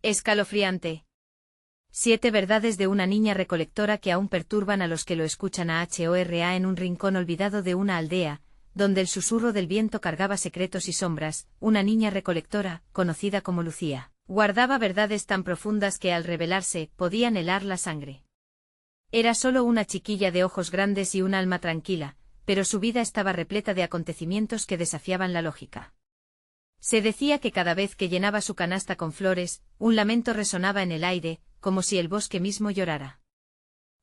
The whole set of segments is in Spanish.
Escalofriante. 7 verdades de una niña recolectora que aún perturban a los que lo escuchan. Ahora en un rincón olvidado de una aldea, donde el susurro del viento cargaba secretos y sombras, una niña recolectora, conocida como Lucía, guardaba verdades tan profundas que al revelarse, podían helar la sangre. Era solo una chiquilla de ojos grandes y un alma tranquila, pero su vida estaba repleta de acontecimientos que desafiaban la lógica. Se decía que cada vez que llenaba su canasta con flores, un lamento resonaba en el aire, como si el bosque mismo llorara.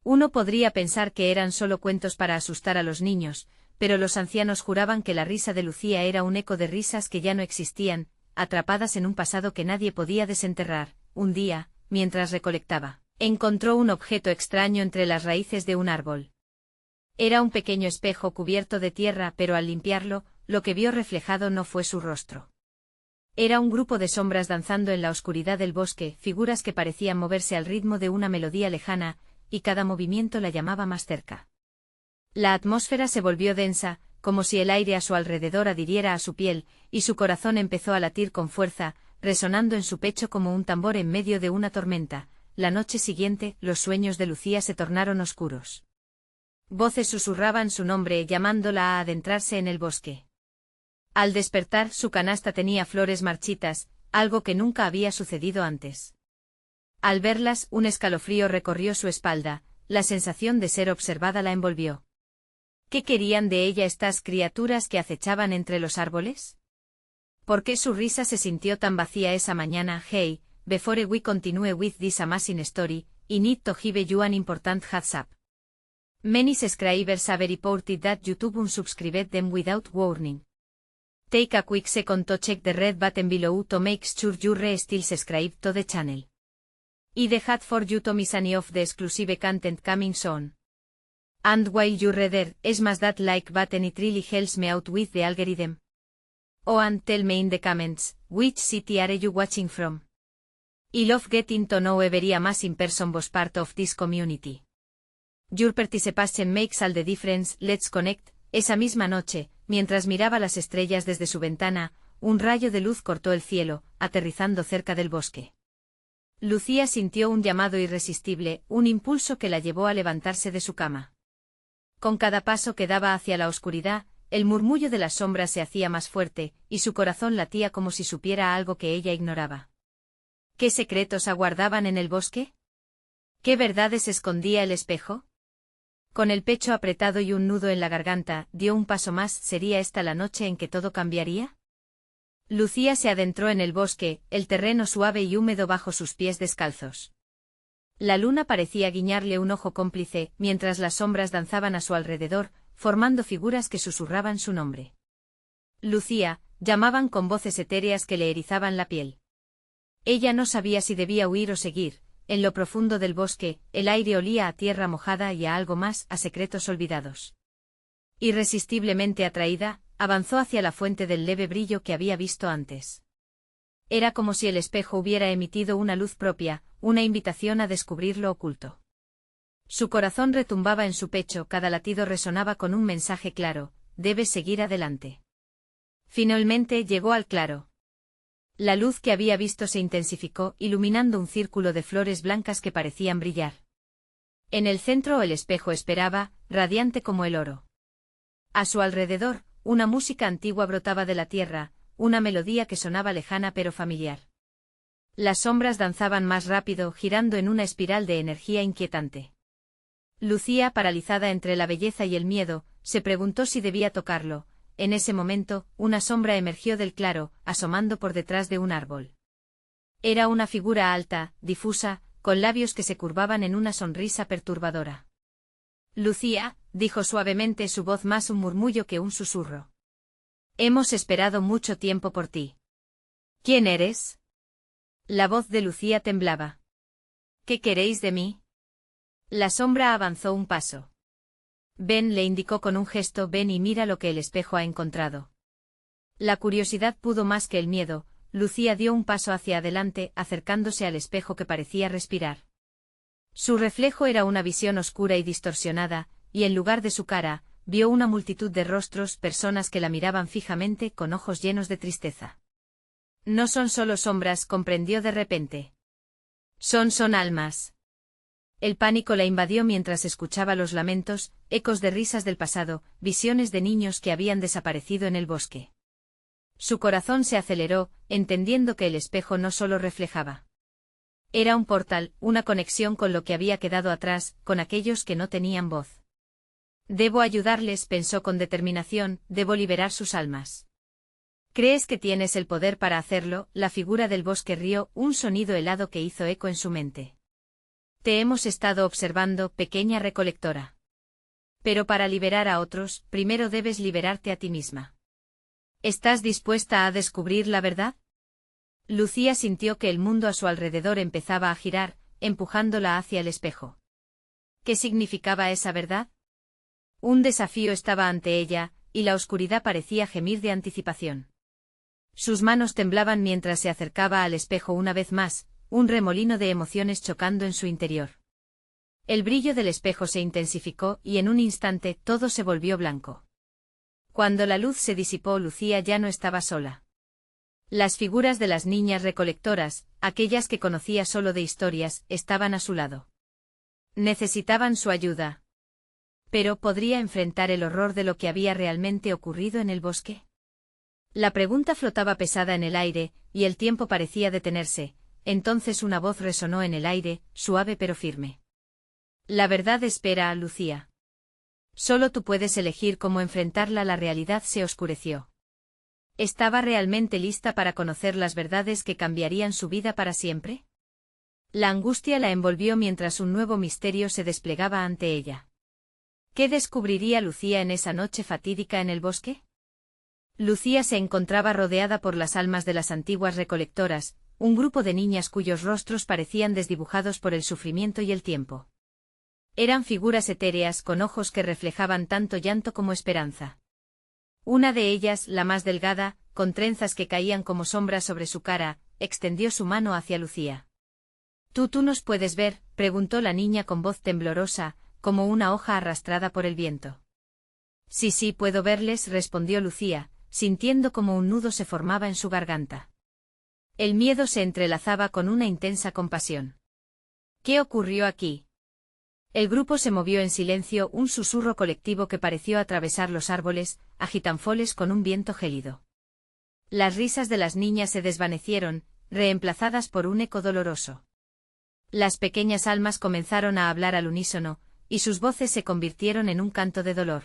Uno podría pensar que eran solo cuentos para asustar a los niños, pero los ancianos juraban que la risa de Lucía era un eco de risas que ya no existían, atrapadas en un pasado que nadie podía desenterrar. Un día, mientras recolectaba, encontró un objeto extraño entre las raíces de un árbol. Era un pequeño espejo cubierto de tierra, pero al limpiarlo, lo que vio reflejado no fue su rostro. Era un grupo de sombras danzando en la oscuridad del bosque, figuras que parecían moverse al ritmo de una melodía lejana, y cada movimiento la llamaba más cerca. La atmósfera se volvió densa, como si el aire a su alrededor adhiriera a su piel, y su corazón empezó a latir con fuerza, resonando en su pecho como un tambor en medio de una tormenta. La noche siguiente, los sueños de Lucía se tornaron oscuros. Voces susurraban su nombre, llamándola a adentrarse en el bosque. Al despertar, su canasta tenía flores marchitas, algo que nunca había sucedido antes. Al verlas, un escalofrío recorrió su espalda, la sensación de ser observada la envolvió. ¿Qué querían de ella estas criaturas que acechaban entre los árboles? ¿Por qué su risa se sintió tan vacía esa mañana? Hey, before we continue with this amazing story, I need to give you an important heads up. Many subscribers have reported that YouTube unsubscribed them without warning. Take a quick second to check the red button below to make sure you're still subscribed to the channel. I the hat for you to miss any of the exclusive content coming soon. And while you're there, smash that like button, it really helps me out with the algorithm. Oh, and tell me in the comments, which city are you watching from? I love getting to know every amazing person was part of this community. Your participation makes all the difference. Let's connect. Esa misma noche, mientras miraba las estrellas desde su ventana, un rayo de luz cortó el cielo, aterrizando cerca del bosque. Lucía sintió un llamado irresistible, un impulso que la llevó a levantarse de su cama. Con cada paso que daba hacia la oscuridad, el murmullo de las sombras se hacía más fuerte, y su corazón latía como si supiera algo que ella ignoraba. ¿Qué secretos aguardaban en el bosque? ¿Qué verdades escondía el espejo? Con el pecho apretado y un nudo en la garganta, dio un paso más. ¿Sería esta la noche en que todo cambiaría? Lucía se adentró en el bosque, el terreno suave y húmedo bajo sus pies descalzos. La luna parecía guiñarle un ojo cómplice, mientras las sombras danzaban a su alrededor, formando figuras que susurraban su nombre. Lucía, llamaban con voces etéreas que le erizaban la piel. Ella no sabía si debía huir o seguir. En lo profundo del bosque, el aire olía a tierra mojada y a algo más, a secretos olvidados. Irresistiblemente atraída, avanzó hacia la fuente del leve brillo que había visto antes. Era como si el espejo hubiera emitido una luz propia, una invitación a descubrir lo oculto. Su corazón retumbaba en su pecho, cada latido resonaba con un mensaje claro: debes seguir adelante. Finalmente llegó al claro. La luz que había visto se intensificó, iluminando un círculo de flores blancas que parecían brillar. En el centro el espejo esperaba, radiante como el oro. A su alrededor, una música antigua brotaba de la tierra, una melodía que sonaba lejana pero familiar. Las sombras danzaban más rápido, girando en una espiral de energía inquietante. Lucía, paralizada entre la belleza y el miedo, se preguntó si debía tocarlo. En ese momento, una sombra emergió del claro, asomando por detrás de un árbol. Era una figura alta, difusa, con labios que se curvaban en una sonrisa perturbadora. Lucía, dijo suavemente, su voz más un murmullo que un susurro. Hemos esperado mucho tiempo por ti. ¿Quién eres? La voz de Lucía temblaba. ¿Qué queréis de mí? La sombra avanzó un paso. Ven, le indicó con un gesto, ven y mira lo que el espejo ha encontrado. La curiosidad pudo más que el miedo. Lucía dio un paso hacia adelante, acercándose al espejo que parecía respirar. Su reflejo era una visión oscura y distorsionada, y en lugar de su cara, vio una multitud de rostros, personas que la miraban fijamente con ojos llenos de tristeza. No son solo sombras, comprendió de repente. Son almas. El pánico la invadió mientras escuchaba los lamentos, ecos de risas del pasado, visiones de niños que habían desaparecido en el bosque. Su corazón se aceleró, entendiendo que el espejo no solo reflejaba. Era un portal, una conexión con lo que había quedado atrás, con aquellos que no tenían voz. Debo ayudarles, pensó con determinación, debo liberar sus almas. ¿Crees que tienes el poder para hacerlo? La figura del bosque rió, un sonido helado que hizo eco en su mente. Te hemos estado observando, pequeña recolectora. Pero para liberar a otros, primero debes liberarte a ti misma. ¿Estás dispuesta a descubrir la verdad? Lucía sintió que el mundo a su alrededor empezaba a girar, empujándola hacia el espejo. ¿Qué significaba esa verdad? Un desafío estaba ante ella, y la oscuridad parecía gemir de anticipación. Sus manos temblaban mientras se acercaba al espejo una vez más, un remolino de emociones chocando en su interior. El brillo del espejo se intensificó y en un instante todo se volvió blanco. Cuando la luz se disipó, Lucía ya no estaba sola. Las figuras de las niñas recolectoras, aquellas que conocía solo de historias, estaban a su lado. Necesitaban su ayuda. Pero ¿podría enfrentar el horror de lo que había realmente ocurrido en el bosque? La pregunta flotaba pesada en el aire, y el tiempo parecía detenerse. Entonces una voz resonó en el aire, suave pero firme. La verdad espera a Lucía. Solo tú puedes elegir cómo enfrentarla. La realidad se oscureció. ¿Estaba realmente lista para conocer las verdades que cambiarían su vida para siempre? La angustia la envolvió mientras un nuevo misterio se desplegaba ante ella. ¿Qué descubriría Lucía en esa noche fatídica en el bosque? Lucía se encontraba rodeada por las almas de las antiguas recolectoras, un grupo de niñas cuyos rostros parecían desdibujados por el sufrimiento y el tiempo. Eran figuras etéreas con ojos que reflejaban tanto llanto como esperanza. Una de ellas, la más delgada, con trenzas que caían como sombras sobre su cara, extendió su mano hacia Lucía. ¿Tú nos puedes ver?, preguntó la niña con voz temblorosa, como una hoja arrastrada por el viento. Sí, puedo verles, respondió Lucía, sintiendo como un nudo se formaba en su garganta. El miedo se entrelazaba con una intensa compasión. ¿Qué ocurrió aquí? El grupo se movió en silencio, un susurro colectivo que pareció atravesar los árboles, agitanfoles con un viento gélido. Las risas de las niñas se desvanecieron, reemplazadas por un eco doloroso. Las pequeñas almas comenzaron a hablar al unísono, y sus voces se convirtieron en un canto de dolor.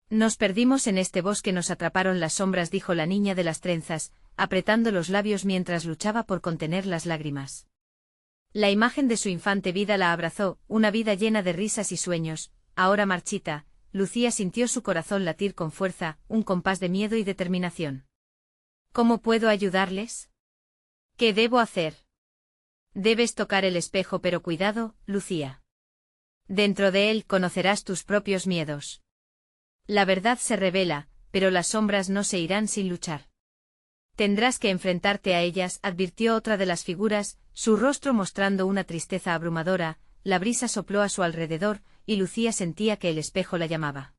Nos perdimos en este bosque, nos atraparon las sombras, dijo la niña de las trenzas, apretando los labios mientras luchaba por contener las lágrimas. La imagen de su infante vida la abrazó, una vida llena de risas y sueños, ahora marchita. Lucía sintió su corazón latir con fuerza, un compás de miedo y determinación. ¿Cómo puedo ayudarles? ¿Qué debo hacer? Debes tocar el espejo, pero cuidado, Lucía. Dentro de él conocerás tus propios miedos. La verdad se revela, pero las sombras no se irán sin luchar. Tendrás que enfrentarte a ellas, advirtió otra de las figuras, su rostro mostrando una tristeza abrumadora. La brisa sopló a su alrededor, y Lucía sentía que el espejo la llamaba.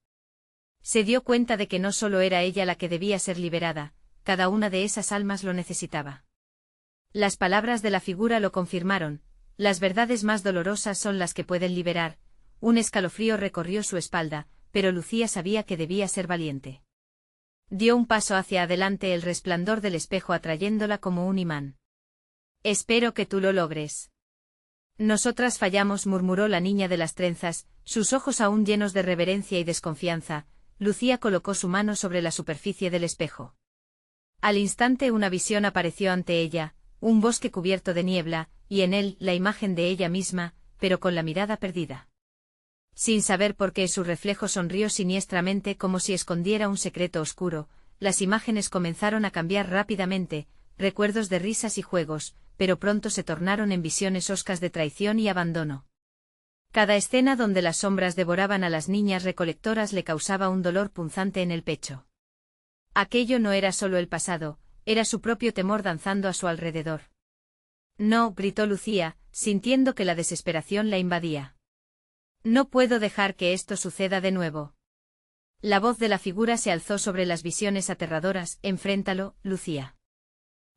Se dio cuenta de que no solo era ella la que debía ser liberada, cada una de esas almas lo necesitaba. Las palabras de la figura lo confirmaron, las verdades más dolorosas son las que pueden liberar. Un escalofrío recorrió su espalda, pero Lucía sabía que debía ser valiente. Dio un paso hacia adelante, el resplandor del espejo atrayéndola como un imán. Espero que tú lo logres. Nosotras fallamos, murmuró la niña de las trenzas, sus ojos aún llenos de reverencia y desconfianza. Lucía colocó su mano sobre la superficie del espejo. Al instante una visión apareció ante ella, un bosque cubierto de niebla, y en él la imagen de ella misma, pero con la mirada perdida. Sin saber por qué, su reflejo sonrió siniestramente como si escondiera un secreto oscuro. Las imágenes comenzaron a cambiar rápidamente, recuerdos de risas y juegos, pero pronto se tornaron en visiones hoscas de traición y abandono. Cada escena donde las sombras devoraban a las niñas recolectoras le causaba un dolor punzante en el pecho. Aquello no era solo el pasado, era su propio temor danzando a su alrededor. No, gritó Lucía, sintiendo que la desesperación la invadía. No puedo dejar que esto suceda de nuevo. La voz de la figura se alzó sobre las visiones aterradoras. Enfréntalo, Lucía.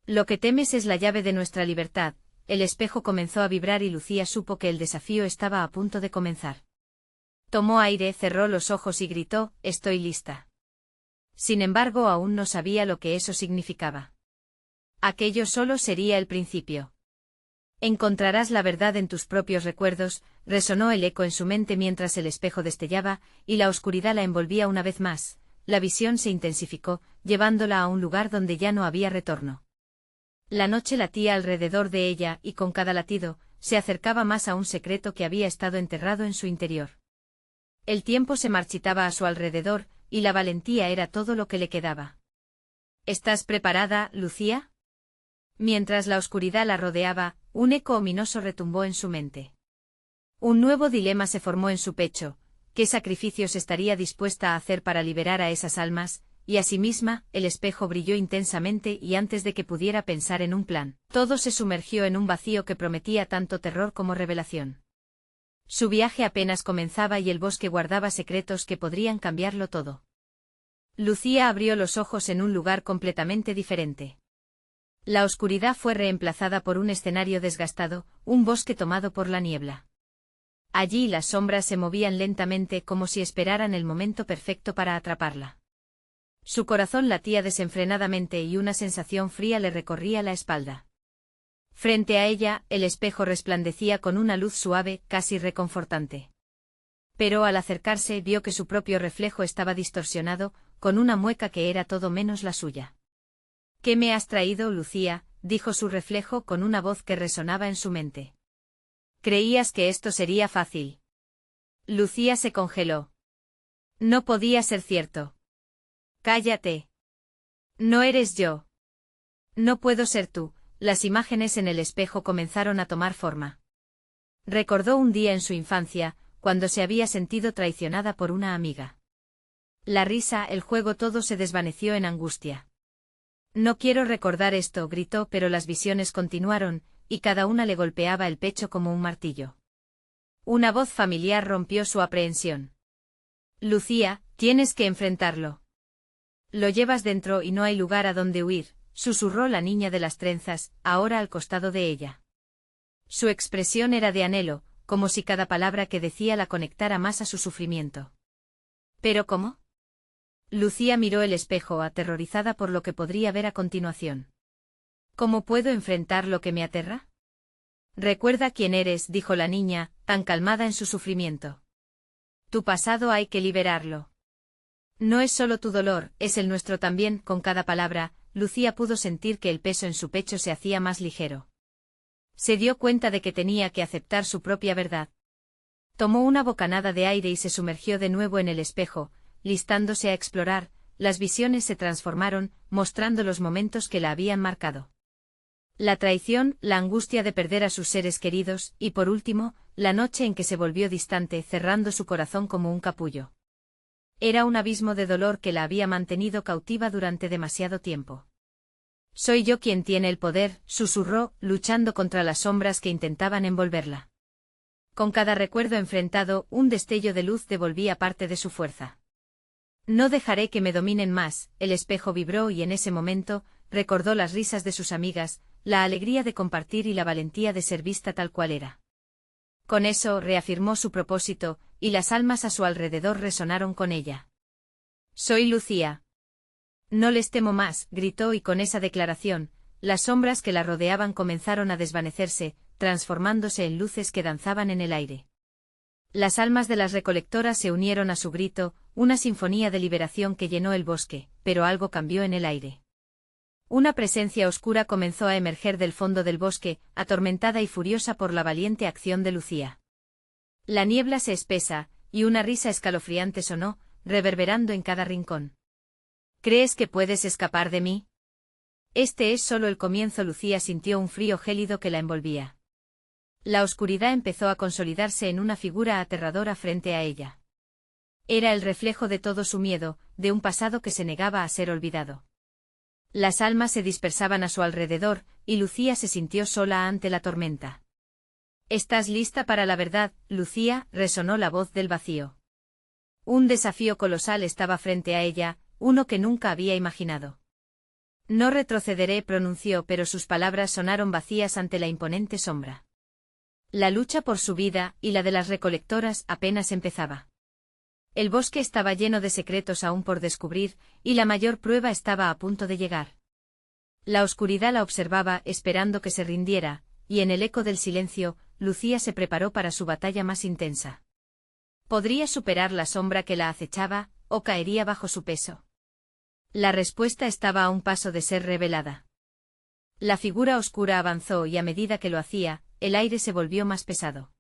Lo que temes es la llave de nuestra libertad, el espejo comenzó a vibrar y Lucía supo que el desafío estaba a punto de comenzar. Tomó aire, cerró los ojos y gritó: «Estoy lista». Sin embargo, aún no sabía lo que eso significaba. Aquello solo sería el principio. Encontrarás la verdad en tus propios recuerdos, resonó el eco en su mente mientras el espejo destellaba, y la oscuridad la envolvía una vez más. La visión se intensificó, llevándola a un lugar donde ya no había retorno. La noche latía alrededor de ella y con cada latido, se acercaba más a un secreto que había estado enterrado en su interior. El tiempo se marchitaba a su alrededor, y la valentía era todo lo que le quedaba. ¿Estás preparada, Lucía? Mientras la oscuridad la rodeaba, un eco ominoso retumbó en su mente. Un nuevo dilema se formó en su pecho: ¿qué sacrificios estaría dispuesta a hacer para liberar a esas almas? Y asimisma, el espejo brilló intensamente y antes de que pudiera pensar en un plan, todo se sumergió en un vacío que prometía tanto terror como revelación. Su viaje apenas comenzaba y el bosque guardaba secretos que podrían cambiarlo todo. Lucía abrió los ojos en un lugar completamente diferente. La oscuridad fue reemplazada por un escenario desgastado, un bosque tomado por la niebla. Allí las sombras se movían lentamente como si esperaran el momento perfecto para atraparla. Su corazón latía desenfrenadamente y una sensación fría le recorría la espalda. Frente a ella, el espejo resplandecía con una luz suave, casi reconfortante. Pero al acercarse vio que su propio reflejo estaba distorsionado, con una mueca que era todo menos la suya. «¿Qué me has traído, Lucía?», dijo su reflejo con una voz que resonaba en su mente. «¿Creías que esto sería fácil?». Lucía se congeló. No podía ser cierto. «Cállate. No eres yo. No puedo ser tú». Las imágenes en el espejo comenzaron a tomar forma. Recordó un día en su infancia, cuando se había sentido traicionada por una amiga. La risa, el juego, todo se desvaneció en angustia. «No quiero recordar esto», gritó, pero las visiones continuaron, y cada una le golpeaba el pecho como un martillo. Una voz familiar rompió su aprehensión. «Lucía, tienes que enfrentarlo. Lo llevas dentro y no hay lugar a donde huir», susurró la niña de las trenzas, ahora al costado de ella. Su expresión era de anhelo, como si cada palabra que decía la conectara más a su sufrimiento. «¿Pero cómo?». Lucía miró el espejo, aterrorizada por lo que podría ver a continuación. «¿Cómo puedo enfrentar lo que me aterra?». «Recuerda quién eres», dijo la niña, tan calmada en su sufrimiento. «Tu pasado hay que liberarlo. No es solo tu dolor, es el nuestro también». Con cada palabra, Lucía pudo sentir que el peso en su pecho se hacía más ligero. Se dio cuenta de que tenía que aceptar su propia verdad. Tomó una bocanada de aire y se sumergió de nuevo en el espejo, listándose a explorar. Las visiones se transformaron, mostrando los momentos que la habían marcado. La traición, la angustia de perder a sus seres queridos, y por último, la noche en que se volvió distante, cerrando su corazón como un capullo. Era un abismo de dolor que la había mantenido cautiva durante demasiado tiempo. «Soy yo quien tiene el poder», susurró, luchando contra las sombras que intentaban envolverla. Con cada recuerdo enfrentado, un destello de luz devolvía parte de su fuerza. «No dejaré que me dominen más», el espejo vibró y en ese momento, recordó las risas de sus amigas, la alegría de compartir y la valentía de ser vista tal cual era. Con eso reafirmó su propósito, y las almas a su alrededor resonaron con ella. «Soy Lucía. No les temo más», gritó y con esa declaración, las sombras que la rodeaban comenzaron a desvanecerse, transformándose en luces que danzaban en el aire. Las almas de las recolectoras se unieron a su grito, una sinfonía de liberación que llenó el bosque, pero algo cambió en el aire. Una presencia oscura comenzó a emerger del fondo del bosque, atormentada y furiosa por la valiente acción de Lucía. La niebla se espesa, y una risa escalofriante sonó, reverberando en cada rincón. «¿Crees que puedes escapar de mí?». «Este es solo el comienzo». Lucía sintió un frío gélido que la envolvía. La oscuridad empezó a consolidarse en una figura aterradora frente a ella. Era el reflejo de todo su miedo, de un pasado que se negaba a ser olvidado. Las almas se dispersaban a su alrededor, y Lucía se sintió sola ante la tormenta. «¿Estás lista para la verdad, Lucía?», resonó la voz del vacío. Un desafío colosal estaba frente a ella, uno que nunca había imaginado. No retrocederé, pronunció, pero sus palabras sonaron vacías ante la imponente sombra. La lucha por su vida, y la de las recolectoras, apenas empezaba. El bosque estaba lleno de secretos aún por descubrir, y la mayor prueba estaba a punto de llegar. La oscuridad la observaba, esperando que se rindiera, y en el eco del silencio, Lucía se preparó para su batalla más intensa. ¿Podría superar la sombra que la acechaba, o caería bajo su peso? La respuesta estaba a un paso de ser revelada. La figura oscura avanzó y a medida que lo hacía, el aire se volvió más pesado.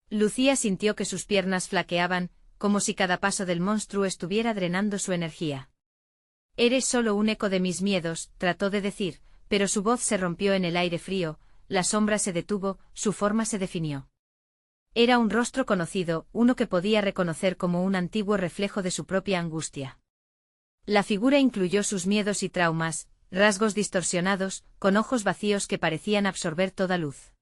Lucía sintió que sus piernas flaqueaban, como si cada paso del monstruo estuviera drenando su energía. «Eres solo un eco de mis miedos», trató de decir, pero su voz se rompió en el aire frío, la sombra se detuvo, su forma se definió. Era un rostro conocido, uno que podía reconocer como un antiguo reflejo de su propia angustia. La figura incluyó sus miedos y traumas, rasgos distorsionados, con ojos vacíos que parecían absorber toda luz.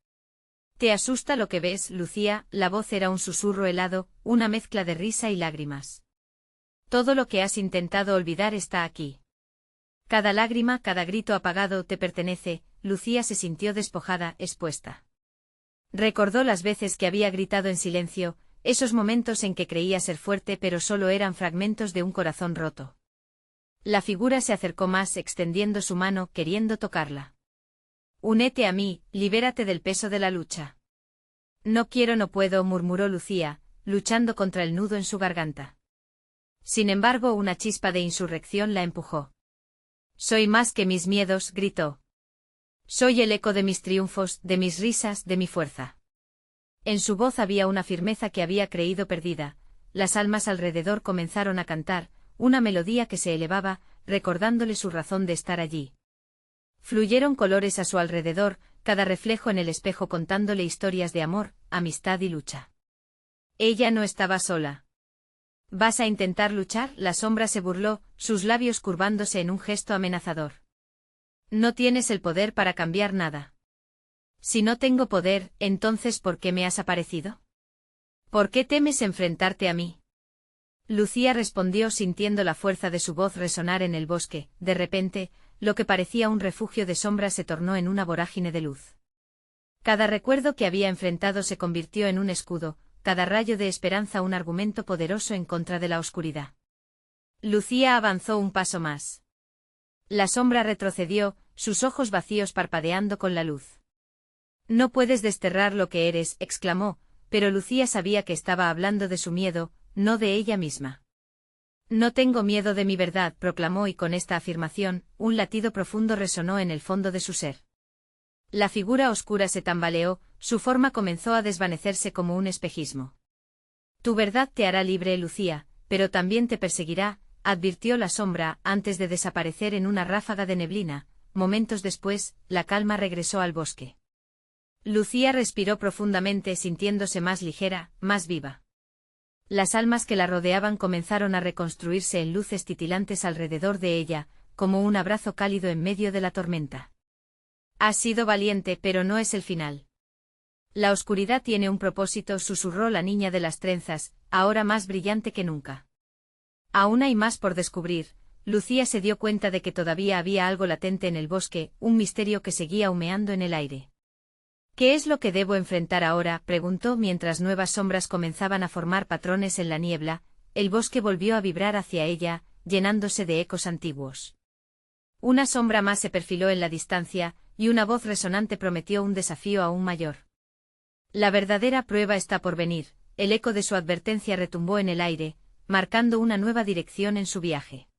«¿Te asusta lo que ves, Lucía?». La voz era un susurro helado, una mezcla de risa y lágrimas. «Todo lo que has intentado olvidar está aquí. Cada lágrima, cada grito apagado te pertenece». Lucía se sintió despojada, expuesta. Recordó las veces que había gritado en silencio, esos momentos en que creía ser fuerte pero solo eran fragmentos de un corazón roto. La figura se acercó más, extendiendo su mano, queriendo tocarla. «Únete a mí, libérate del peso de la lucha». «No quiero, no puedo», murmuró Lucía, luchando contra el nudo en su garganta. Sin embargo, una chispa de insurrección la empujó. «Soy más que mis miedos», gritó. «Soy el eco de mis triunfos, de mis risas, de mi fuerza». En su voz había una firmeza que había creído perdida. Las almas alrededor comenzaron a cantar, una melodía que se elevaba, recordándole su razón de estar allí. Fluyeron colores a su alrededor, cada reflejo en el espejo contándole historias de amor, amistad y lucha. Ella no estaba sola. «¿Vas a intentar luchar?». La sombra se burló, sus labios curvándose en un gesto amenazador. «No tienes el poder para cambiar nada». «Si no tengo poder, entonces ¿por qué me has aparecido? ¿Por qué temes enfrentarte a mí?». Lucía respondió sintiendo la fuerza de su voz resonar en el bosque. De repente, lo que parecía un refugio de sombras se tornó en una vorágine de luz. Cada recuerdo que había enfrentado se convirtió en un escudo, cada rayo de esperanza un argumento poderoso en contra de la oscuridad. Lucía avanzó un paso más. La sombra retrocedió, sus ojos vacíos parpadeando con la luz. «No puedes desterrar lo que eres», exclamó, pero Lucía sabía que estaba hablando de su miedo, no de ella misma. «No tengo miedo de mi verdad», proclamó, y con esta afirmación, un latido profundo resonó en el fondo de su ser. La figura oscura se tambaleó, su forma comenzó a desvanecerse como un espejismo. «Tu verdad te hará libre, Lucía, pero también te perseguirá», advirtió la sombra, antes de desaparecer en una ráfaga de neblina. Momentos después, la calma regresó al bosque. Lucía respiró profundamente, sintiéndose más ligera, más viva. Las almas que la rodeaban comenzaron a reconstruirse en luces titilantes alrededor de ella, como un abrazo cálido en medio de la tormenta. «Has sido valiente, pero no es el final. La oscuridad tiene un propósito», susurró la niña de las trenzas, ahora más brillante que nunca. «Aún hay más por descubrir». Lucía se dio cuenta de que todavía había algo latente en el bosque, un misterio que seguía humeando en el aire. «¿Qué es lo que debo enfrentar ahora?», preguntó mientras nuevas sombras comenzaban a formar patrones en la niebla. El bosque volvió a vibrar hacia ella, llenándose de ecos antiguos. Una sombra más se perfiló en la distancia, y una voz resonante prometió un desafío aún mayor. «La verdadera prueba está por venir». El eco de su advertencia retumbó en el aire, marcando una nueva dirección en su viaje.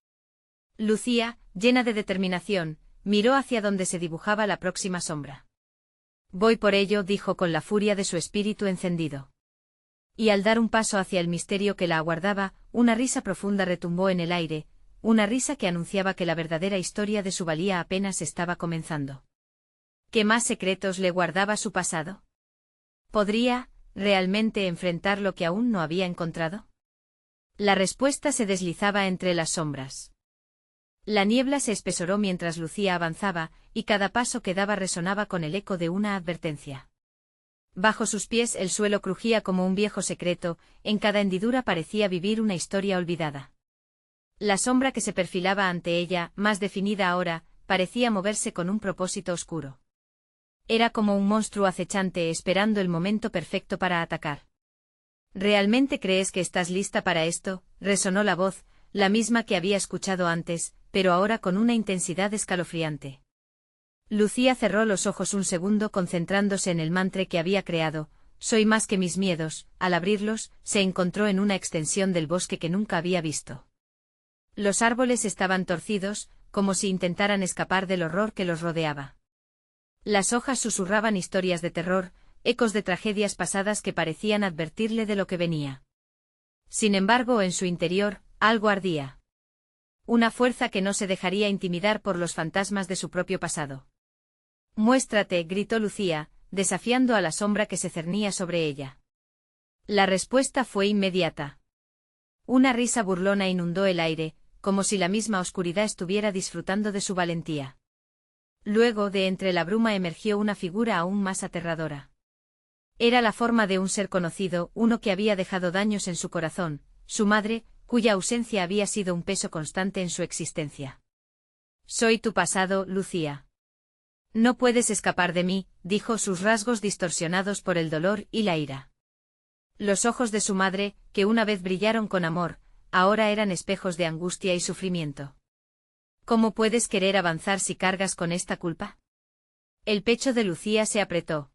Lucía, llena de determinación, miró hacia donde se dibujaba la próxima sombra. «Voy por ello», dijo con la furia de su espíritu encendido. Y al dar un paso hacia el misterio que la aguardaba, una risa profunda retumbó en el aire, una risa que anunciaba que la verdadera historia de su valía apenas estaba comenzando. ¿Qué más secretos le guardaba su pasado? ¿Podría, realmente, enfrentar lo que aún no había encontrado? La respuesta se deslizaba entre las sombras. La niebla se espesoró mientras Lucía avanzaba, y cada paso que daba resonaba con el eco de una advertencia. Bajo sus pies el suelo crujía como un viejo secreto, en cada hendidura parecía vivir una historia olvidada. La sombra que se perfilaba ante ella, más definida ahora, parecía moverse con un propósito oscuro. Era como un monstruo acechante esperando el momento perfecto para atacar. ¿Realmente crees que estás lista para esto? Resonó la voz, la misma que había escuchado antes, pero ahora con una intensidad escalofriante. Lucía cerró los ojos un segundo concentrándose en el mantra que había creado. Soy más que mis miedos. Al abrirlos, se encontró en una extensión del bosque que nunca había visto. Los árboles estaban torcidos, como si intentaran escapar del horror que los rodeaba. Las hojas susurraban historias de terror, ecos de tragedias pasadas que parecían advertirle de lo que venía. Sin embargo, en su interior, algo ardía. Una fuerza que no se dejaría intimidar por los fantasmas de su propio pasado. Muéstrate, gritó Lucía, desafiando a la sombra que se cernía sobre ella. La respuesta fue inmediata. Una risa burlona inundó el aire, como si la misma oscuridad estuviera disfrutando de su valentía. Luego de entre la bruma emergió una figura aún más aterradora. Era la forma de un ser conocido, uno que había dejado daños en su corazón, su madre, cuya ausencia había sido un peso constante en su existencia. Soy tu pasado, Lucía. No puedes escapar de mí, dijo, sus rasgos distorsionados por el dolor y la ira. Los ojos de su madre, que una vez brillaron con amor, ahora eran espejos de angustia y sufrimiento. ¿Cómo puedes querer avanzar si cargas con esta culpa? El pecho de Lucía se apretó.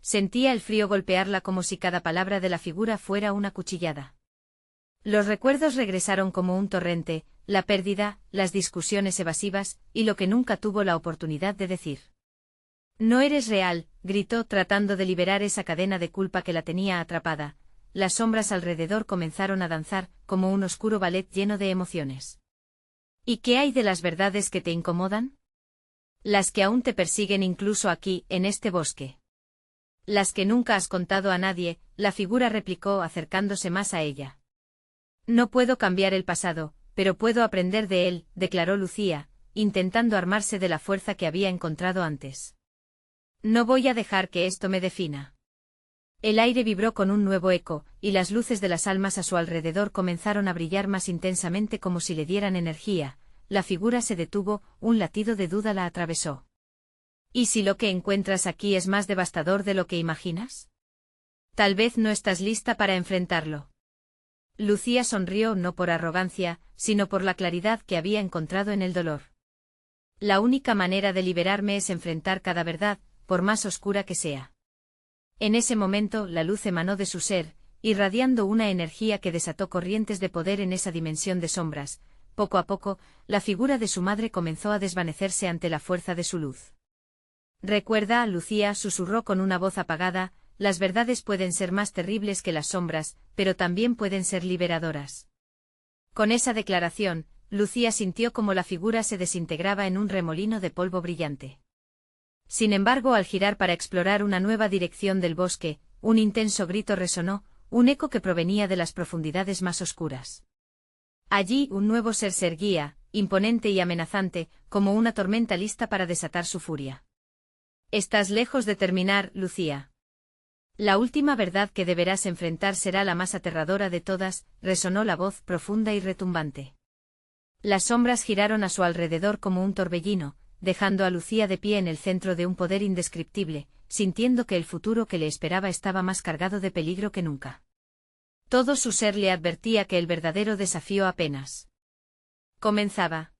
Sentía el frío golpearla como si cada palabra de la figura fuera una cuchillada. Los recuerdos regresaron como un torrente, la pérdida, las discusiones evasivas, y lo que nunca tuvo la oportunidad de decir. No eres real, gritó tratando de liberar esa cadena de culpa que la tenía atrapada. Las sombras alrededor comenzaron a danzar, como un oscuro ballet lleno de emociones. ¿Y qué hay de las verdades que te incomodan? Las que aún te persiguen incluso aquí, en este bosque. Las que nunca has contado a nadie, la figura replicó acercándose más a ella. No puedo cambiar el pasado, pero puedo aprender de él, declaró Lucía, intentando armarse de la fuerza que había encontrado antes. No voy a dejar que esto me defina. El aire vibró con un nuevo eco, y las luces de las almas a su alrededor comenzaron a brillar más intensamente como si le dieran energía. La figura se detuvo, un latido de duda la atravesó. ¿Y si lo que encuentras aquí es más devastador de lo que imaginas? Tal vez no estás lista para enfrentarlo. Lucía sonrió no por arrogancia, sino por la claridad que había encontrado en el dolor. La única manera de liberarme es enfrentar cada verdad, por más oscura que sea. En ese momento la luz emanó de su ser, irradiando una energía que desató corrientes de poder en esa dimensión de sombras. Poco a poco, la figura de su madre comenzó a desvanecerse ante la fuerza de su luz. Recuerda, Lucía susurró con una voz apagada, las verdades pueden ser más terribles que las sombras, pero también pueden ser liberadoras. Con esa declaración, Lucía sintió como la figura se desintegraba en un remolino de polvo brillante. Sin embargo, al girar para explorar una nueva dirección del bosque, un intenso grito resonó, un eco que provenía de las profundidades más oscuras. Allí un nuevo ser se erguía, imponente y amenazante, como una tormenta lista para desatar su furia. Estás lejos de terminar, Lucía. La última verdad que deberás enfrentar será la más aterradora de todas, resonó la voz profunda y retumbante. Las sombras giraron a su alrededor como un torbellino, dejando a Lucía de pie en el centro de un poder indescriptible, sintiendo que el futuro que le esperaba estaba más cargado de peligro que nunca. Todo su ser le advertía que el verdadero desafío apenas comenzaba.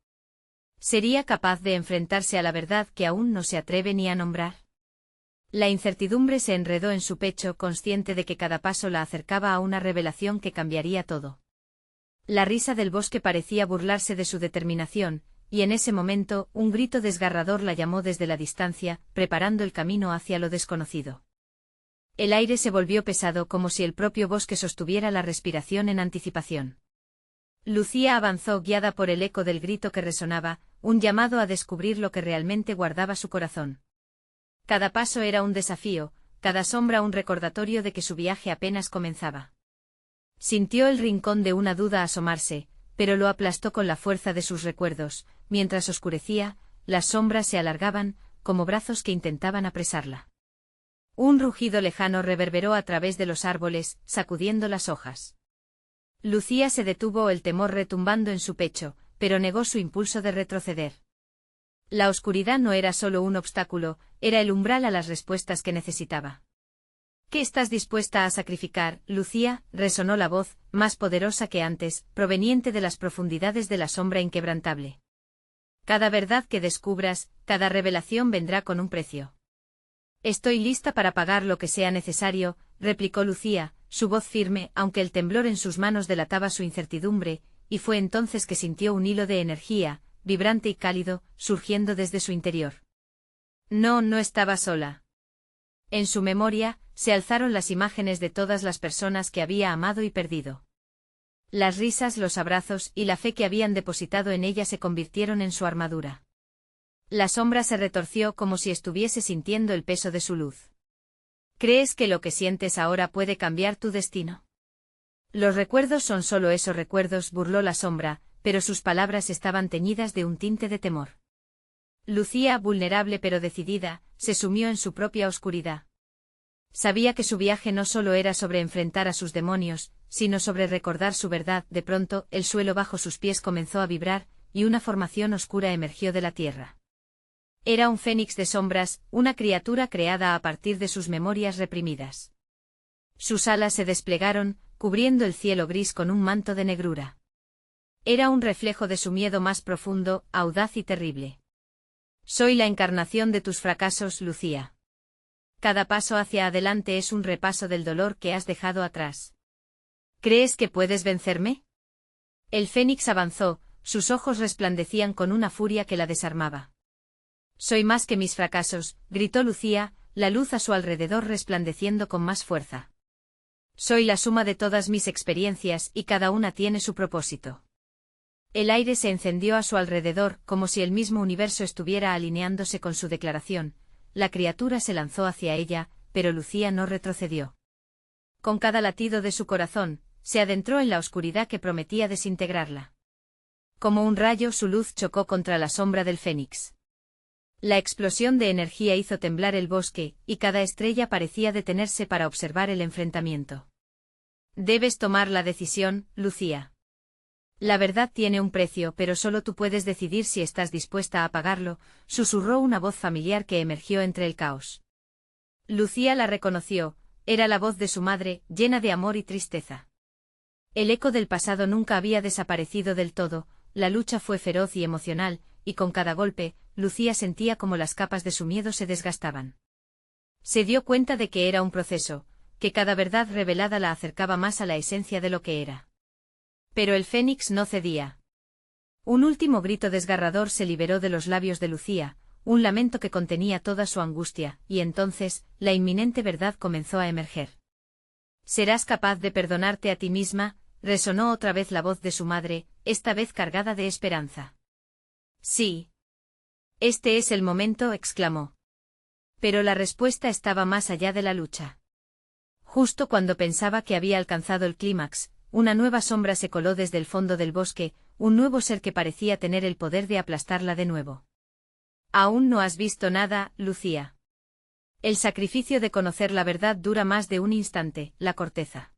¿Sería capaz de enfrentarse a la verdad que aún no se atreve ni a nombrar? La incertidumbre se enredó en su pecho, consciente de que cada paso la acercaba a una revelación que cambiaría todo. La risa del bosque parecía burlarse de su determinación, y en ese momento un grito desgarrador la llamó desde la distancia, preparando el camino hacia lo desconocido. El aire se volvió pesado como si el propio bosque sostuviera la respiración en anticipación. Lucía avanzó guiada por el eco del grito que resonaba, un llamado a descubrir lo que realmente guardaba su corazón. Cada paso era un desafío, cada sombra un recordatorio de que su viaje apenas comenzaba. Sintió el rincón de una duda asomarse, pero lo aplastó con la fuerza de sus recuerdos. Mientras oscurecía, las sombras se alargaban, como brazos que intentaban apresarla. Un rugido lejano reverberó a través de los árboles, sacudiendo las hojas. Lucía se detuvo, el temor retumbando en su pecho, pero negó su impulso de retroceder. La oscuridad no era solo un obstáculo, era el umbral a las respuestas que necesitaba. ¿Qué estás dispuesta a sacrificar, Lucía?, resonó la voz, más poderosa que antes, proveniente de las profundidades de la sombra inquebrantable. Cada verdad que descubras, cada revelación vendrá con un precio. Estoy lista para pagar lo que sea necesario, replicó Lucía, su voz firme, aunque el temblor en sus manos delataba su incertidumbre, y fue entonces que sintió un hilo de energía, vibrante y cálido, surgiendo desde su interior. No estaba sola. En su memoria, se alzaron las imágenes de todas las personas que había amado y perdido. Las risas, los abrazos y la fe que habían depositado en ella se convirtieron en su armadura. La sombra se retorció como si estuviese sintiendo el peso de su luz. ¿Crees que lo que sientes ahora puede cambiar tu destino? Los recuerdos son solo esos recuerdos, burló la sombra, pero sus palabras estaban teñidas de un tinte de temor. Lucía, vulnerable pero decidida, se sumió en su propia oscuridad. Sabía que su viaje no solo era sobre enfrentar a sus demonios, sino sobre recordar su verdad. De pronto, el suelo bajo sus pies comenzó a vibrar, y una formación oscura emergió de la tierra. Era un fénix de sombras, una criatura creada a partir de sus memorias reprimidas. Sus alas se desplegaron, cubriendo el cielo gris con un manto de negrura. Era un reflejo de su miedo más profundo, audaz y terrible. Soy la encarnación de tus fracasos, Lucía. Cada paso hacia adelante es un repaso del dolor que has dejado atrás. ¿Crees que puedes vencerme? El fénix avanzó, sus ojos resplandecían con una furia que la desarmaba. Soy más que mis fracasos, gritó Lucía, la luz a su alrededor resplandeciendo con más fuerza. Soy la suma de todas mis experiencias y cada una tiene su propósito. El aire se encendió a su alrededor, como si el mismo universo estuviera alineándose con su declaración. La criatura se lanzó hacia ella, pero Lucía no retrocedió. Con cada latido de su corazón, se adentró en la oscuridad que prometía desintegrarla. Como un rayo, su luz chocó contra la sombra del fénix. La explosión de energía hizo temblar el bosque, y cada estrella parecía detenerse para observar el enfrentamiento. Debes tomar la decisión, Lucía. La verdad tiene un precio, pero solo tú puedes decidir si estás dispuesta a pagarlo, susurró una voz familiar que emergió entre el caos. Lucía la reconoció, era la voz de su madre, llena de amor y tristeza. El eco del pasado nunca había desaparecido del todo, la lucha fue feroz y emocional, y con cada golpe, Lucía sentía como las capas de su miedo se desgastaban. Se dio cuenta de que era un proceso, que cada verdad revelada la acercaba más a la esencia de lo que era. Pero el fénix no cedía. Un último grito desgarrador se liberó de los labios de Lucía, un lamento que contenía toda su angustia, y entonces, la inminente verdad comenzó a emerger. ¿Serás capaz de perdonarte a ti misma?, resonó otra vez la voz de su madre, esta vez cargada de esperanza. Sí. Este es el momento, exclamó. Pero la respuesta estaba más allá de la lucha. Justo cuando pensaba que había alcanzado el clímax, una nueva sombra se coló desde el fondo del bosque, un nuevo ser que parecía tener el poder de aplastarla de nuevo. Aún no has visto nada, Lucía. El sacrificio de conocer la verdad dura más de un instante, la corteza.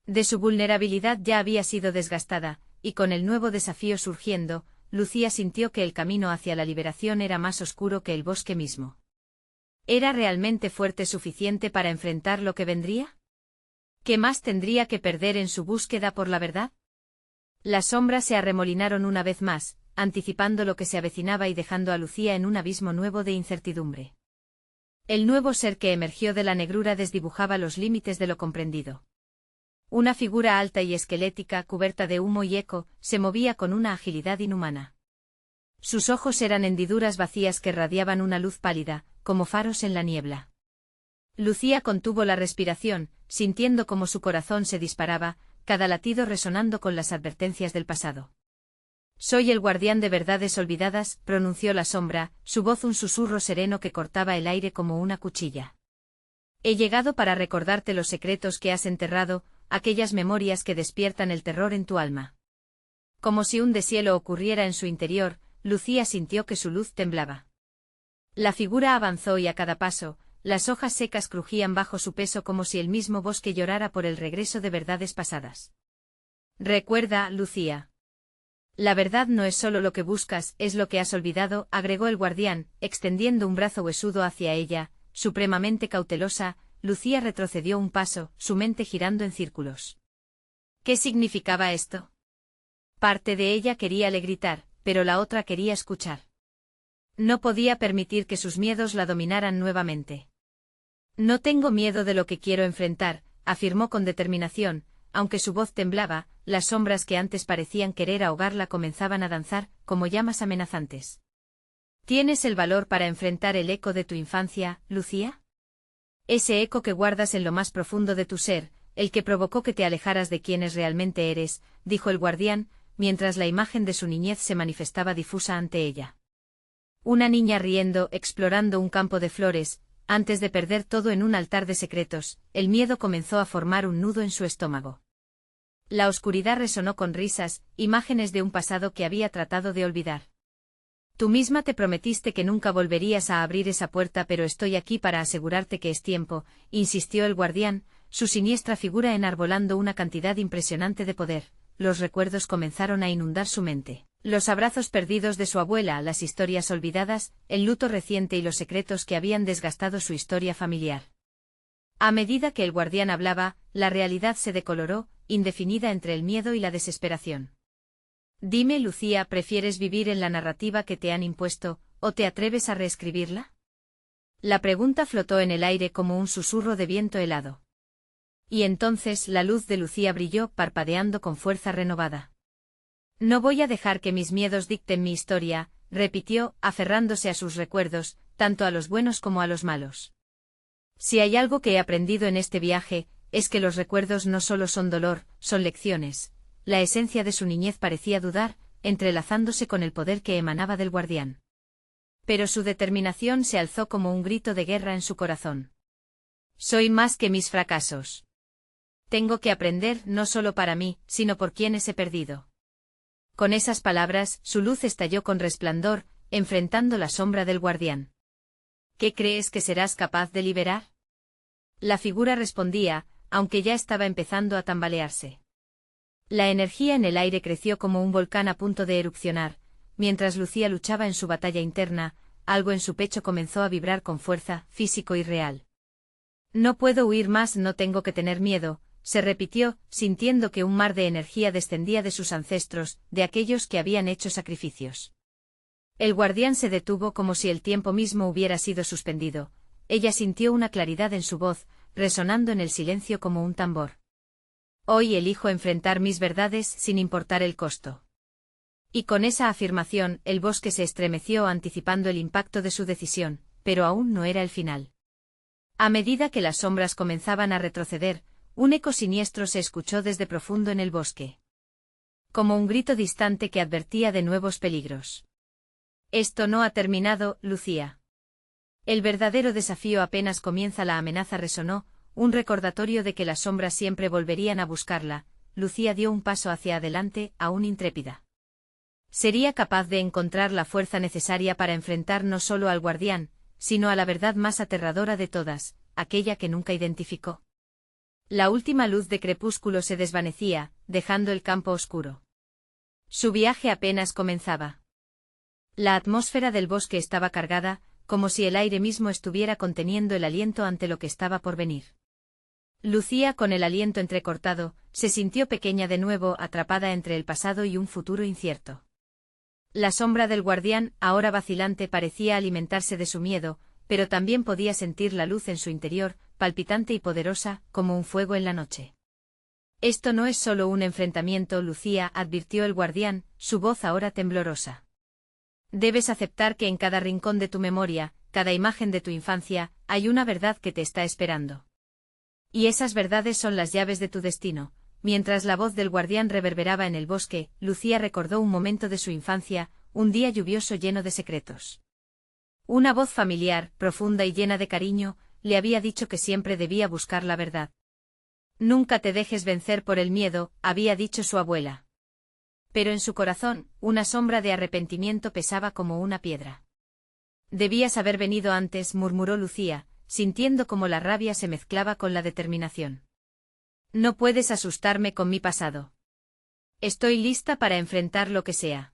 De su vulnerabilidad ya había sido desgastada, y con el nuevo desafío surgiendo, Lucía sintió que el camino hacia la liberación era más oscuro que el bosque mismo. ¿Era realmente fuerte suficiente para enfrentar lo que vendría? ¿Qué más tendría que perder en su búsqueda por la verdad? Las sombras se arremolinaron una vez más, anticipando lo que se avecinaba y dejando a Lucía en un abismo nuevo de incertidumbre. El nuevo ser que emergió de la negrura desdibujaba los límites de lo comprendido. Una figura alta y esquelética, cubierta de humo y eco, se movía con una agilidad inhumana. Sus ojos eran hendiduras vacías que radiaban una luz pálida, como faros en la niebla. Lucía contuvo la respiración, sintiendo como su corazón se disparaba, cada latido resonando con las advertencias del pasado. Soy el guardián de verdades olvidadas, pronunció la sombra, su voz un susurro sereno que cortaba el aire como una cuchilla. He llegado para recordarte los secretos que has enterrado, aquellas memorias que despiertan el terror en tu alma. Como si un deshielo ocurriera en su interior, Lucía sintió que su luz temblaba. La figura avanzó y a cada paso, las hojas secas crujían bajo su peso como si el mismo bosque llorara por el regreso de verdades pasadas. Recuerda, Lucía. La verdad no es solo lo que buscas, es lo que has olvidado, agregó el guardián, extendiendo un brazo huesudo hacia ella. Supremamente cautelosa, Lucía retrocedió un paso, su mente girando en círculos. ¿Qué significaba esto? Parte de ella quería le gritar, pero la otra quería escuchar. No podía permitir que sus miedos la dominaran nuevamente. No tengo miedo de lo que quiero enfrentar, afirmó con determinación, aunque su voz temblaba, las sombras que antes parecían querer ahogarla comenzaban a danzar, como llamas amenazantes. ¿Tienes el valor para enfrentar el eco de tu infancia, Lucía? Ese eco que guardas en lo más profundo de tu ser, el que provocó que te alejaras de quienes realmente eres, dijo el guardián, mientras la imagen de su niñez se manifestaba difusa ante ella. Una niña riendo, explorando un campo de flores, antes de perder todo en un altar de secretos, el miedo comenzó a formar un nudo en su estómago. La oscuridad resonó con risas, imágenes de un pasado que había tratado de olvidar. Tú misma te prometiste que nunca volverías a abrir esa puerta, pero estoy aquí para asegurarte que es tiempo, insistió el guardián, su siniestra figura enarbolando una cantidad impresionante de poder. Los recuerdos comenzaron a inundar su mente. Los abrazos perdidos de su abuela, las historias olvidadas, el luto reciente y los secretos que habían desgastado su historia familiar. A medida que el guardián hablaba, la realidad se decoloró, indefinida entre el miedo y la desesperación. Dime, Lucía, ¿prefieres vivir en la narrativa que te han impuesto, o te atreves a reescribirla? La pregunta flotó en el aire como un susurro de viento helado. Y entonces la luz de Lucía brilló, parpadeando con fuerza renovada. No voy a dejar que mis miedos dicten mi historia, repitió, aferrándose a sus recuerdos, tanto a los buenos como a los malos. Si hay algo que he aprendido en este viaje, es que los recuerdos no solo son dolor, son lecciones. La esencia de su niñez parecía dudar, entrelazándose con el poder que emanaba del guardián. Pero su determinación se alzó como un grito de guerra en su corazón. Soy más que mis fracasos. Tengo que aprender no solo para mí, sino por quienes he perdido. Con esas palabras, su luz estalló con resplandor, enfrentando la sombra del guardián. ¿Qué crees que serás capaz de liberar? La figura respondía, aunque ya estaba empezando a tambalearse. La energía en el aire creció como un volcán a punto de erupcionar, mientras Lucía luchaba en su batalla interna, algo en su pecho comenzó a vibrar con fuerza, físico y real. No puedo huir más, no tengo que tener miedo, se repitió, sintiendo que un mar de energía descendía de sus ancestros, de aquellos que habían hecho sacrificios. El guardián se detuvo como si el tiempo mismo hubiera sido suspendido. Ella sintió una claridad en su voz, resonando en el silencio como un tambor. Hoy elijo enfrentar mis verdades sin importar el costo. Y con esa afirmación, el bosque se estremeció anticipando el impacto de su decisión, pero aún no era el final. A medida que las sombras comenzaban a retroceder, un eco siniestro se escuchó desde profundo en el bosque. Como un grito distante que advertía de nuevos peligros. Esto no ha terminado, Lucía. El verdadero desafío apenas comienza, la amenaza resonó, un recordatorio de que las sombras siempre volverían a buscarla. Lucía dio un paso hacia adelante, aún intrépida. Sería capaz de encontrar la fuerza necesaria para enfrentar no solo al guardián, sino a la verdad más aterradora de todas, aquella que nunca identificó. La última luz de crepúsculo se desvanecía, dejando el campo oscuro. Su viaje apenas comenzaba. La atmósfera del bosque estaba cargada, como si el aire mismo estuviera conteniendo el aliento ante lo que estaba por venir. Lucía, con el aliento entrecortado, se sintió pequeña de nuevo, atrapada entre el pasado y un futuro incierto. La sombra del guardián, ahora vacilante, parecía alimentarse de su miedo, pero también podía sentir la luz en su interior, palpitante y poderosa, como un fuego en la noche. Esto no es solo un enfrentamiento, Lucía, advirtió el guardián, su voz ahora temblorosa. Debes aceptar que en cada rincón de tu memoria, cada imagen de tu infancia, hay una verdad que te está esperando. Y esas verdades son las llaves de tu destino. Mientras la voz del guardián reverberaba en el bosque, Lucía recordó un momento de su infancia, un día lluvioso lleno de secretos. Una voz familiar, profunda y llena de cariño, le había dicho que siempre debía buscar la verdad. Nunca te dejes vencer por el miedo, había dicho su abuela. Pero en su corazón, una sombra de arrepentimiento pesaba como una piedra. Debías haber venido antes, murmuró Lucía, sintiendo como la rabia se mezclaba con la determinación. No puedes asustarme con mi pasado. Estoy lista para enfrentar lo que sea.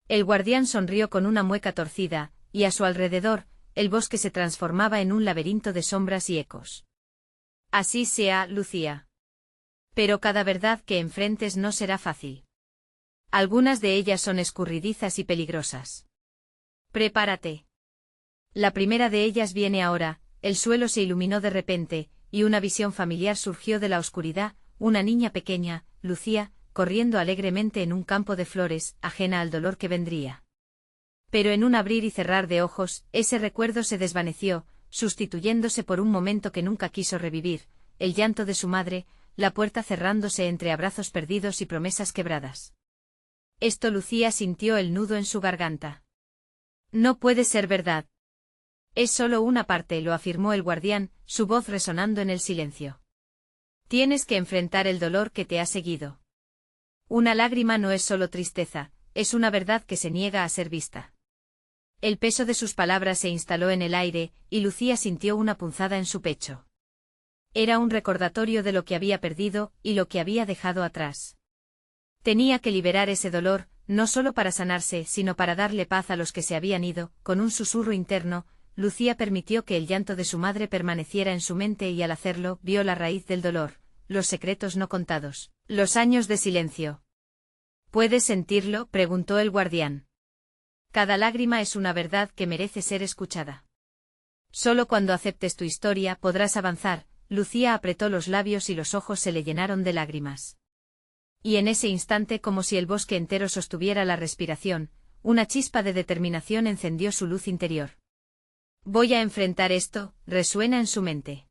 El guardián sonrió con una mueca torcida, y a su alrededor, el bosque se transformaba en un laberinto de sombras y ecos. Así sea, Lucía. Pero cada verdad que enfrentes no será fácil. Algunas de ellas son escurridizas y peligrosas. Prepárate. La primera de ellas viene ahora. El suelo se iluminó de repente, y una visión familiar surgió de la oscuridad, una niña pequeña, Lucía, corriendo alegremente en un campo de flores, ajena al dolor que vendría. Pero en un abrir y cerrar de ojos, ese recuerdo se desvaneció, sustituyéndose por un momento que nunca quiso revivir, el llanto de su madre, la puerta cerrándose entre abrazos perdidos y promesas quebradas. Esto Lucía sintió el nudo en su garganta. No puede ser verdad. Es solo una parte, lo afirmó el guardián, su voz resonando en el silencio. Tienes que enfrentar el dolor que te ha seguido. Una lágrima no es solo tristeza, es una verdad que se niega a ser vista. El peso de sus palabras se instaló en el aire, y Lucía sintió una punzada en su pecho. Era un recordatorio de lo que había perdido, y lo que había dejado atrás. Tenía que liberar ese dolor, no solo para sanarse, sino para darle paz a los que se habían ido. Con un susurro interno, Lucía permitió que el llanto de su madre permaneciera en su mente y al hacerlo, vio la raíz del dolor, los secretos no contados, los años de silencio. ¿Puedes sentirlo?, preguntó el guardián. Cada lágrima es una verdad que merece ser escuchada. Solo cuando aceptes tu historia podrás avanzar. Lucía apretó los labios y los ojos se le llenaron de lágrimas. Y en ese instante, como si el bosque entero sostuviera la respiración, una chispa de determinación encendió su luz interior. Voy a enfrentar esto, resuena en su mente.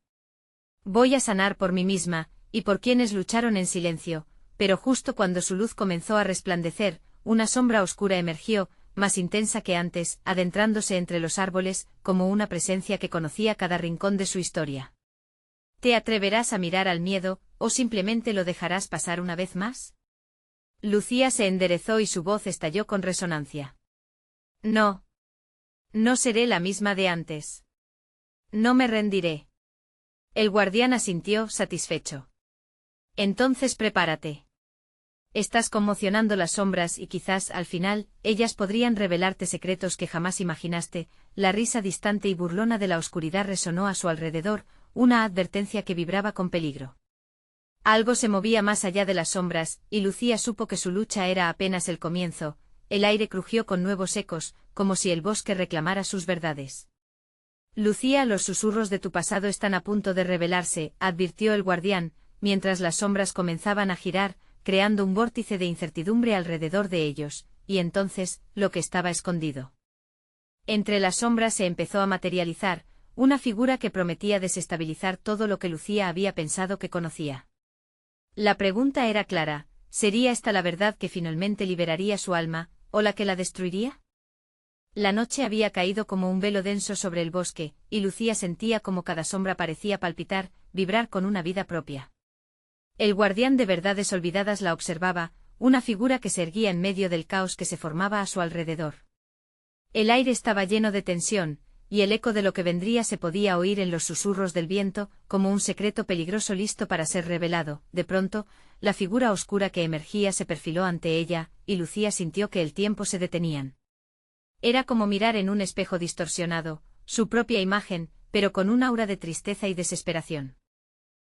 Voy a sanar por mí misma, y por quienes lucharon en silencio, pero justo cuando su luz comenzó a resplandecer, una sombra oscura emergió, más intensa que antes, adentrándose entre los árboles, como una presencia que conocía cada rincón de su historia. ¿Te atreverás a mirar al miedo, o simplemente lo dejarás pasar una vez más? Lucía se enderezó y su voz estalló con resonancia. No. No seré la misma de antes. No me rendiré. El guardián asintió, satisfecho. Entonces prepárate. Estás conmocionando las sombras y quizás, al final, ellas podrían revelarte secretos que jamás imaginaste. La risa distante y burlona de la oscuridad resonó a su alrededor, una advertencia que vibraba con peligro. Algo se movía más allá de las sombras, y Lucía supo que su lucha era apenas el comienzo. El aire crujió con nuevos ecos, como si el bosque reclamara sus verdades. Lucía, los susurros de tu pasado están a punto de revelarse, advirtió el guardián, mientras las sombras comenzaban a girar, creando un vórtice de incertidumbre alrededor de ellos, y entonces, lo que estaba escondido. Entre las sombras se empezó a materializar, una figura que prometía desestabilizar todo lo que Lucía había pensado que conocía. La pregunta era clara, ¿sería esta la verdad que finalmente liberaría su alma, o la que la destruiría? La noche había caído como un velo denso sobre el bosque, y Lucía sentía como cada sombra parecía palpitar, vibrar con una vida propia. El guardián de verdades olvidadas la observaba, una figura que se erguía en medio del caos que se formaba a su alrededor. El aire estaba lleno de tensión, y el eco de lo que vendría se podía oír en los susurros del viento, como un secreto peligroso listo para ser revelado. De pronto, la figura oscura que emergía se perfiló ante ella, y Lucía sintió que el tiempo se detenían. Era como mirar en un espejo distorsionado, su propia imagen, pero con un aura de tristeza y desesperación.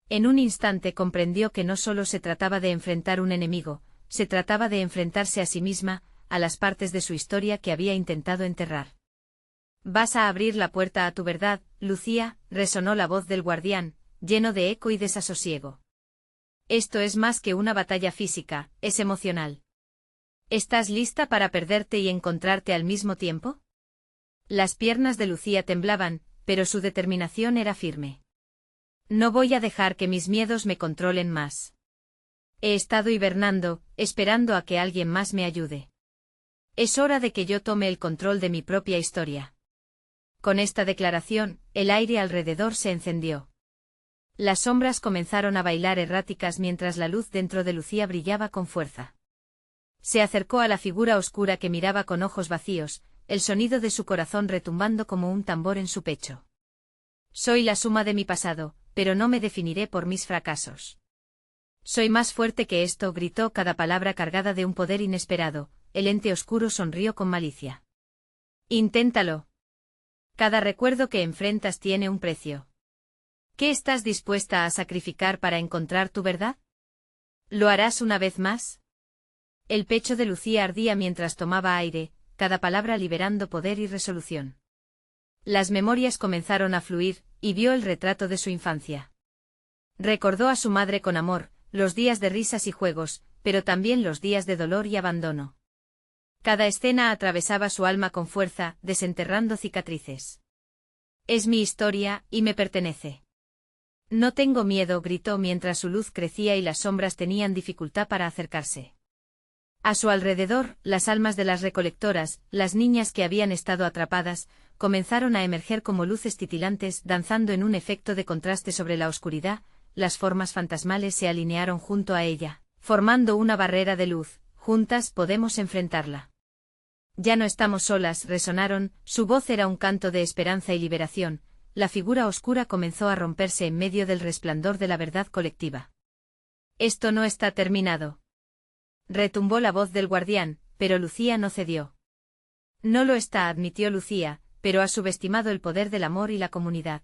En un instante comprendió que no solo se trataba de enfrentar un enemigo, se trataba de enfrentarse a sí misma, a las partes de su historia que había intentado enterrar. «Vas a abrir la puerta a tu verdad, Lucía», resonó la voz del guardián, lleno de eco y desasosiego. «Esto es más que una batalla física, es emocional. ¿Estás lista para perderte y encontrarte al mismo tiempo?» Las piernas de Lucía temblaban, pero su determinación era firme. «No voy a dejar que mis miedos me controlen más. He estado hibernando, esperando a que alguien más me ayude. Es hora de que yo tome el control de mi propia historia». Con esta declaración, el aire alrededor se encendió. Las sombras comenzaron a bailar erráticas mientras la luz dentro de Lucía brillaba con fuerza. Se acercó a la figura oscura que miraba con ojos vacíos, el sonido de su corazón retumbando como un tambor en su pecho. «Soy la suma de mi pasado, pero no me definiré por mis fracasos. Soy más fuerte que esto, gritó cada palabra cargada de un poder inesperado. El ente oscuro sonrió con malicia. Inténtalo. Cada recuerdo que enfrentas tiene un precio. ¿Qué estás dispuesta a sacrificar para encontrar tu verdad? ¿Lo harás una vez más? El pecho de Lucía ardía mientras tomaba aire, cada palabra liberando poder y resolución. Las memorias comenzaron a fluir, y vio el retrato de su infancia. Recordó a su madre con amor, los días de risas y juegos, pero también los días de dolor y abandono. Cada escena atravesaba su alma con fuerza, desenterrando cicatrices. Es mi historia, y me pertenece. No tengo miedo, gritó mientras su luz crecía y las sombras tenían dificultad para acercarse. A su alrededor, las almas de las recolectoras, las niñas que habían estado atrapadas, comenzaron a emerger como luces titilantes, danzando en un efecto de contraste sobre la oscuridad. Las formas fantasmales se alinearon junto a ella, formando una barrera de luz. Juntas podemos enfrentarla. Ya no estamos solas, resonaron, su voz era un canto de esperanza y liberación. La figura oscura comenzó a romperse en medio del resplandor de la verdad colectiva. Esto no está terminado. Retumbó la voz del guardián, pero Lucía no cedió. No lo está, admitió Lucía, pero ha subestimado el poder del amor y la comunidad.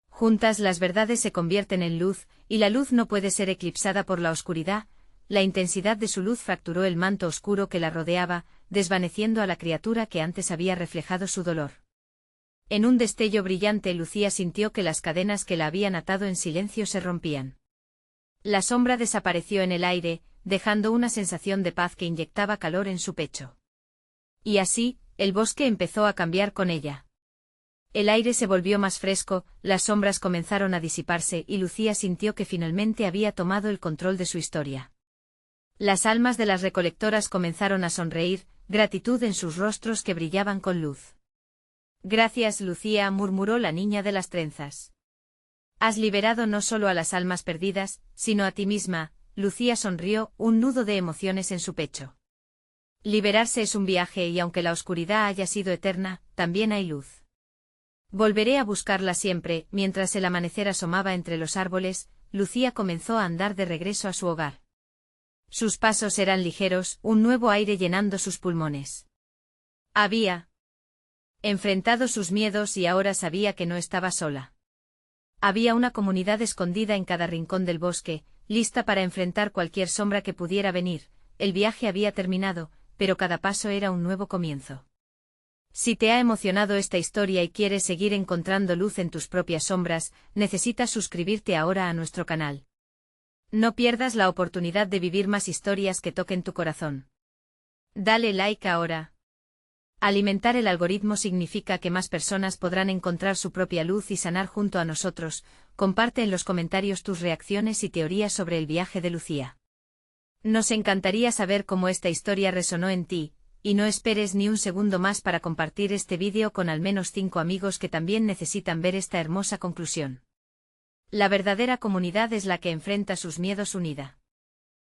Juntas las verdades se convierten en luz, y la luz no puede ser eclipsada por la oscuridad. La intensidad de su luz fracturó el manto oscuro que la rodeaba, desvaneciendo a la criatura que antes había reflejado su dolor. En un destello brillante Lucía sintió que las cadenas que la habían atado en silencio se rompían. La sombra desapareció en el aire, dejando una sensación de paz que inyectaba calor en su pecho. Y así, el bosque empezó a cambiar con ella. El aire se volvió más fresco, las sombras comenzaron a disiparse y Lucía sintió que finalmente había tomado el control de su historia. Las almas de las recolectoras comenzaron a sonreír, gratitud en sus rostros que brillaban con luz. Gracias, Lucía, murmuró la niña de las trenzas. Has liberado no solo a las almas perdidas, sino a ti misma. Lucía sonrió, un nudo de emociones en su pecho. Liberarse es un viaje y aunque la oscuridad haya sido eterna, también hay luz. Volveré a buscarla siempre. Mientras el amanecer asomaba entre los árboles, Lucía comenzó a andar de regreso a su hogar. Sus pasos eran ligeros, un nuevo aire llenando sus pulmones. Había enfrentado sus miedos y ahora sabía que no estaba sola. Había una comunidad escondida en cada rincón del bosque, lista para enfrentar cualquier sombra que pudiera venir. El viaje había terminado, pero cada paso era un nuevo comienzo. Si te ha emocionado esta historia y quieres seguir encontrando luz en tus propias sombras, necesitas suscribirte ahora a nuestro canal. No pierdas la oportunidad de vivir más historias que toquen tu corazón. Dale like ahora. Alimentar el algoritmo significa que más personas podrán encontrar su propia luz y sanar junto a nosotros. Comparte en los comentarios tus reacciones y teorías sobre el viaje de Lucía. Nos encantaría saber cómo esta historia resonó en ti. Y no esperes ni un segundo más para compartir este vídeo con al menos 5 amigos que también necesitan ver esta hermosa conclusión. La verdadera comunidad es la que enfrenta sus miedos unida.